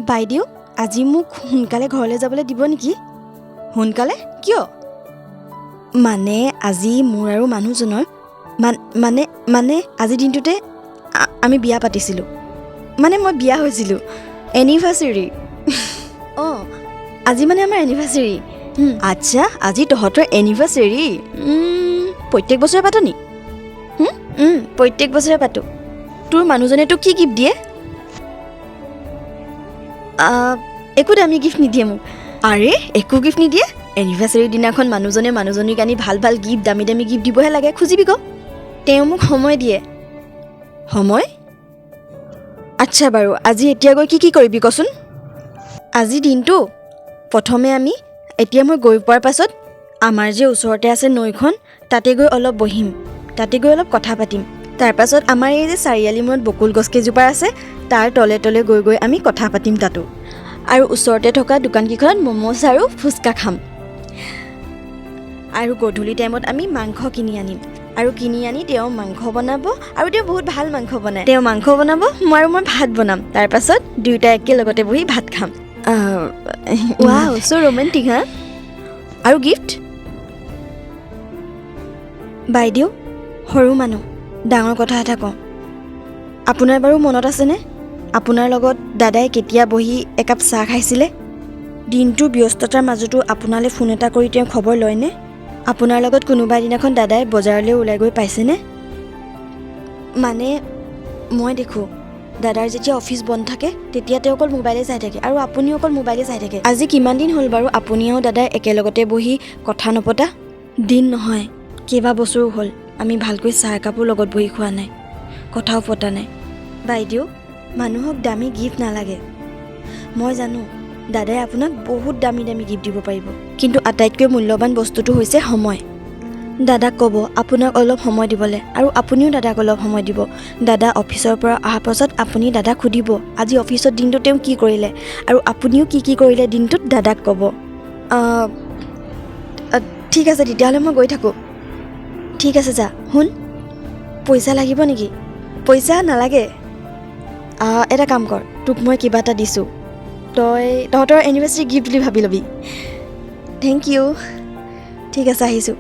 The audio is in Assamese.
বাইদেউ আজি মোক সোনকালে ঘৰলৈ যাবলৈ দিব নেকি? সোনকালে কিয়? মানে আজি মোৰ আৰু মানুহজনৰ মানে মানে আজিৰ দিনটোতে আমি বিয়া পাতিছিলোঁ। মানে মই বিয়া হৈছিলোঁ। এনিভাৰ্চেৰী? অঁ আজি মানে আমাৰ এনিভাৰ্চেৰী। আচ্ছা, আজি তহঁতৰ এনিভাৰ্চেৰী? প্ৰত্যেক বছৰে পাত নি? প্ৰত্যেক বছৰে পাতোঁ। তোৰ মানুহজনে তোক কি গিফ্ট দিয়ে? একো দামী গিফ্ট নিদিয়ে মোক। আৰে একো গিফ্ট নিদিয়ে? এনিভাৰ্চেৰীৰ দিনাখন মানুহজনে মানুহজনীক আনি ভাল ভাল গিফ্ট, দামী দামী গিফ্ট দিবহে লাগে। খুজিবি ক। তেওঁ মোক সময় দিয়ে। সময়? আচ্ছা বাৰু, আজি এতিয়া গৈ কি কৰিবি কচোন? আজি দিনটো প্ৰথমে এতিয়া মই গৈ পোৱাৰ পাছত আমাৰ যে ওচৰতে আছে নৈখন, তাতে গৈ অলপ বহিম, তাতে গৈ অলপ কথা পাতিম। তাৰপাছত আমাৰ এই যে চাৰিআলি মূৰত বকুল গছ কেইজোপা আছে, তাৰ তলে তলে গৈ গৈ আমি কথা পাতিম তাতো। আৰু ওচৰতে থকা দোকানকেইখনত ম'ম'ছ আৰু ফুচকা খাম। আৰু গধূলি টাইমত আমি মাংস কিনি আনিম। আৰু কিনি আনি তেওঁ মাংস বনাব, আৰু তেওঁ বহুত ভাল মাংস বনায়। তেওঁ মাংস বনাব, মই ভাত বনাম। তাৰপাছত দুয়োটা একেলগতে বহি ভাত খাম। ৱাও, চ' ৰোমেণ্টিক হা? আৰু গিফ্ট? বাইদেউ সৰু মানুহ, ডাঙৰ কথা এটা কওঁ। আপোনাৰ বাৰু মনত আছেনে আপোনাৰ লগত দাদাই কেতিয়া বহি একাপ চাহ খাইছিলে? দিনটোৰ ব্যস্ততাৰ মাজতো আপোনালৈ ফোন এটা কৰি তেওঁ খবৰ লয়নে? আপোনাৰ লগত কোনোবা দিনাখন দাদাই বজাৰলৈ ওলাই গৈ পাইছেনে? মানে মই দেখোঁ দাদাৰ যেতিয়া অফিচ বন্ধ থাকে তেতিয়া তেওঁ অকল মোবাইলে চাই থাকে, আৰু আপুনিও অকল মোবাইলে চাই থাকে। আজি কিমান দিন হ'ল বাৰু আপুনি আৰু দাদাই একেলগতে বহি কথা নপতা? দিন নহয়, কেইবা বছৰো হ'ল আমি ভালকৈ চাহ একাপো লগত বহি খোৱা নাই, কথাও পতা নাই। বাইদেউ, মানুহক দামী গিফ্ট নালাগে। মই জানো দাদাই আপোনাক বহুত দামী দামী গিফ্ট দিব পাৰিব, কিন্তু আটাইতকৈ মূল্যৱান বস্তুটো হৈছে সময়। দাদাক ক'ব আপোনাক অলপ সময় দিবলৈ, আৰু আপুনিও দাদাক অলপ সময় দিব। দাদা অফিচৰ পৰা অহাৰ পাছত আপুনি দাদাক সুধিব আজি অফিচত দিনটোত তেওঁ কি কৰিলে, আৰু আপুনিও কি কি কৰিলে দিনটোত দাদাক ক'ব। ঠিক আছে, তেতিয়াহ'লে মই গৈ থাকোঁ। ঠিক আছে যা। শুন, পইচা লাগিব নেকি? পইচা নালাগে। এটা কাম কৰ, তোক মই কিবা এটা দিছোঁ, তহঁতৰ এনিভাৰ্চাৰী গিফ্ট বুলি ভাবি ল'বি। Thank you. ঠিক আছে, আহিছোঁ।